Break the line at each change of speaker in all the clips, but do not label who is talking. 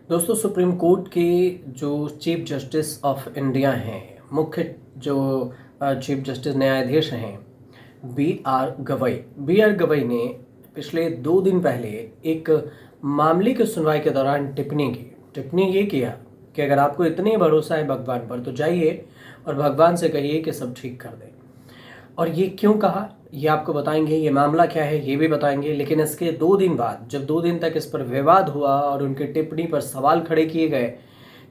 दोस्तों, supreme court के जो चीफ जस्टिस ऑफ इंडिया हैं, मुख्य जो चीफ जस्टिस न्यायाधीश हैं, बी आर गवई ने पिछले 2 दिन पहले एक मामले की सुनवाई के दौरान टिप्पणी ये किया कि अगर आपको इतनी भरोसा है भगवान पर तो जाइए और भगवान से कहिए कि सब ठीक कर दे। और ये क्यों कहा, ये आपको बताएंगे, ये मामला क्या है ये भी बताएंगे। लेकिन इसके 2 दिन बाद, जब 2 दिन तक इस पर विवाद हुआ और उनकी टिप्पणी पर सवाल खड़े किए गए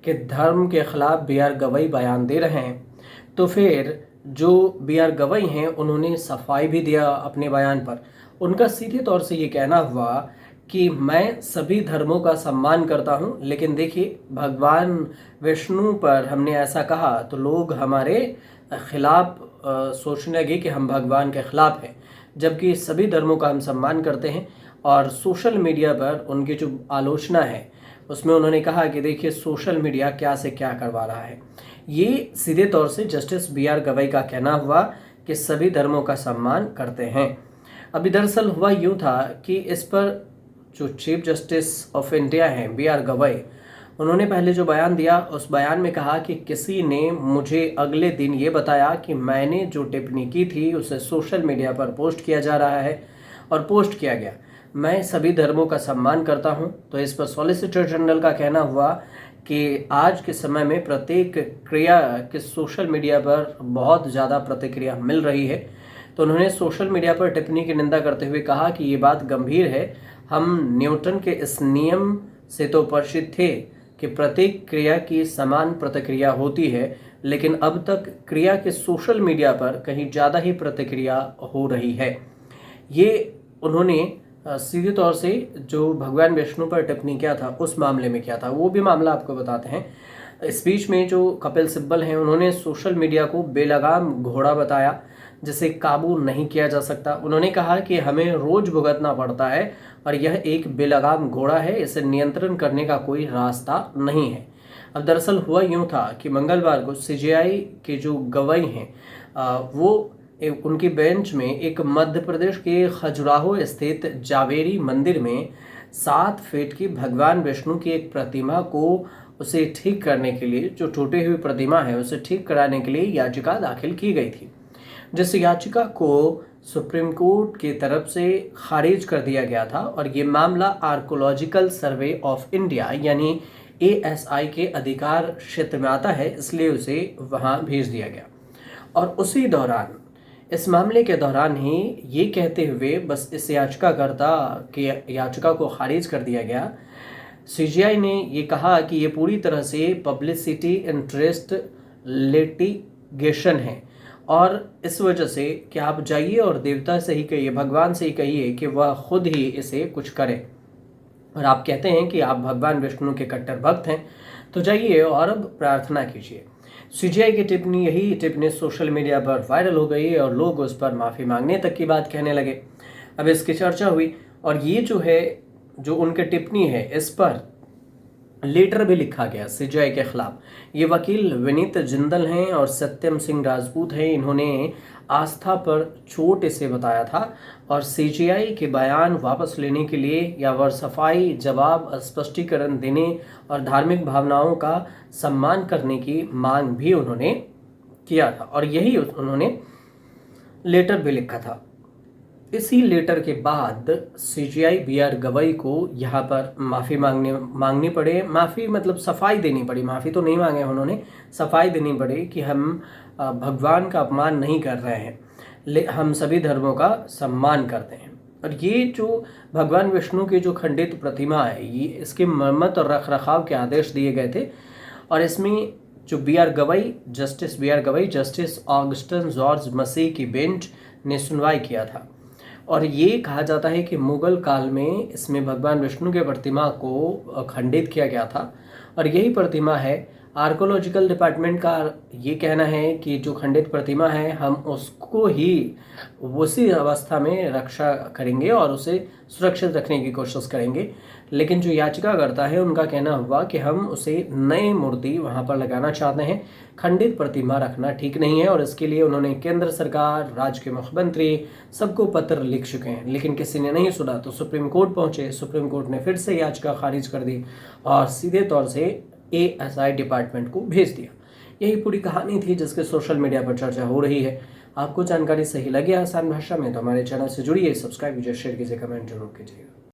कि धर्म के खिलाफ बी आर गवई बयान दे रहे हैं, तो फिर जो बी आर गवई हैं उन्होंने सफाई भी दिया अपने बयान पर। उनका सीधे तौर से ये कहना हुआ कि मैं सभी धर्मों का सम्मान करता हूँ, लेकिन देखिए भगवान विष्णु पर हमने ऐसा कहा तो लोग हमारे खिलाफ सोचने लगे कि हम भगवान के खिलाफ हैं, जबकि सभी धर्मों का हम सम्मान करते हैं। और सोशल मीडिया पर उनकी जो आलोचना है उसमें उन्होंने कहा कि देखिए सोशल मीडिया क्या से क्या करवा रहा है। ये सीधे तौर से जस्टिस बी आर गवई का कहना हुआ कि सभी धर्मों का सम्मान करते हैं। अभी दरअसल हुआ यूँ था कि इस पर जो चीफ जस्टिस ऑफ इंडिया हैं बी आर गवई, उन्होंने पहले जो बयान दिया उस बयान में कहा कि किसी ने मुझे अगले दिन ये बताया कि मैंने जो टिप्पणी की थी उसे सोशल मीडिया पर पोस्ट किया जा रहा है और पोस्ट किया गया। मैं सभी धर्मों का सम्मान करता हूँ। तो इस पर सॉलिसिटर जनरल का कहना हुआ कि आज के समय में प्रत्येक क्रिया के सोशल मीडिया पर बहुत ज़्यादा प्रतिक्रिया मिल रही है। तो उन्होंने सोशल मीडिया पर टिप्पणी की निंदा करते हुए कहा कि ये बात गंभीर है। हम न्यूटन के इस नियम से तो परिचित थे कि प्रत्येक क्रिया की समान प्रतिक्रिया होती है, लेकिन अब तक क्रिया के सोशल मीडिया पर कहीं ज़्यादा ही प्रतिक्रिया हो रही है। ये उन्होंने सीधे तौर से जो भगवान विष्णु पर टिप्पणी किया था उस मामले में किया था, वो भी मामला आपको बताते हैं। इस बीच में जो कपिल सिब्बल हैं उन्होंने सोशल मीडिया को बेलगाम घोड़ा बताया जिसे काबू नहीं किया जा सकता। उन्होंने कहा कि हमें रोज भुगतना पड़ता है और यह एक बेलगाम घोड़ा है, इसे नियंत्रण करने का कोई रास्ता नहीं है। अब दरअसल हुआ यूँ था कि मंगलवार को सीजेआई के जो गवाही हैं वो उनकी बेंच में एक मध्य प्रदेश के खजुराहो स्थित जावेरी मंदिर में 7 फीट की भगवान विष्णु की एक प्रतिमा को उसे ठीक करने के लिए, जो टूटी हुई प्रतिमा है उसे ठीक कराने के लिए याचिका दाखिल की गई थी, जिस याचिका को सुप्रीम कोर्ट की तरफ से खारिज कर दिया गया था। और ये मामला आर्कोलॉजिकल सर्वे ऑफ इंडिया यानी ASI के अधिकार क्षेत्र में आता है, इसलिए उसे वहाँ भेज दिया गया। और उसी दौरान, इस मामले के दौरान ही ये कहते हुए बस इस याचिकाकर्ता की याचिका को खारिज कर दिया गया, CGI ने ये कहा कि ये पूरी तरह से पब्लिसिटी इंटरेस्ट लिटिगेशन है और इस वजह से कि आप जाइए और देवता से ही कहिए, भगवान से ही कहिए कि वह खुद ही इसे कुछ करे। और आप कहते हैं कि आप भगवान विष्णु के कट्टर भक्त हैं, तो जाइए और अब प्रार्थना कीजिए। CGI की यही टिप्पणी सोशल मीडिया पर वायरल हो गई और लोग उस पर माफ़ी मांगने तक की बात कहने लगे। अब इसकी चर्चा हुई और ये जो है, जो उनकी टिप्पणी है, इस पर लेटर भी लिखा गया CGI के खिलाफ। ये वकील विनीत जिंदल हैं और सत्यम सिंह राजपूत हैं। इन्होंने आस्था पर चोट इसे बताया था और CGI के बयान वापस लेने के लिए या वह सफाई, जवाब, स्पष्टीकरण देने और धार्मिक भावनाओं का सम्मान करने की मांग भी उन्होंने किया था और यही उन्होंने लेटर भी लिखा था। इसी लेटर के बाद CGI बी आर गवई को यहाँ पर माफ़ी मांगनी पड़े, माफ़ी मतलब सफाई देनी पड़ी, माफ़ी तो नहीं मांगे उन्होंने, सफाई देनी पड़ी कि हम भगवान का अपमान नहीं कर रहे हैं, हम सभी धर्मों का सम्मान करते हैं। और ये जो भगवान विष्णु की जो खंडित प्रतिमा है, ये इसके मरम्मत और रख रखाव के आदेश दिए गए थे। और इसमें जो B R Gavai justice Augustine George Masih की बेंच ने सुनवाई किया था। और ये कहा जाता है कि मुगल काल में इसमें भगवान विष्णु के प्रतिमा को खंडित किया गया था और यही प्रतिमा है आर्कोलॉजिकल डिपार्टमेंट का ये कहना है कि जो खंडित प्रतिमा है हम उसको ही उसी अवस्था में रक्षा करेंगे और उसे सुरक्षित रखने की कोशिश करेंगे। लेकिन जो याचिकाकर्ता है उनका कहना हुआ कि हम उसे नई मूर्ति वहाँ पर लगाना चाहते हैं, खंडित प्रतिमा रखना ठीक नहीं है। और इसके लिए उन्होंने केंद्र सरकार, राज्य के मुख्यमंत्री सबको पत्र लिख चुके हैं, लेकिन किसी ने नहीं सुना। तो सुप्रीम कोर्ट पहुंचे, सुप्रीम कोर्ट ने फिर से याचिका खारिज कर दी और सीधे तौर से ASI डिपार्टमेंट को भेज दिया। यही पूरी कहानी थी जिसके सोशल मीडिया पर चर्चा हो रही है। आपको जानकारी सही लगे आसान भाषा में तो हमारे चैनल से जुड़िए, सब्सक्राइब कीजिए, शेयर कीजिए, कमेंट जरूर कीजिएगा।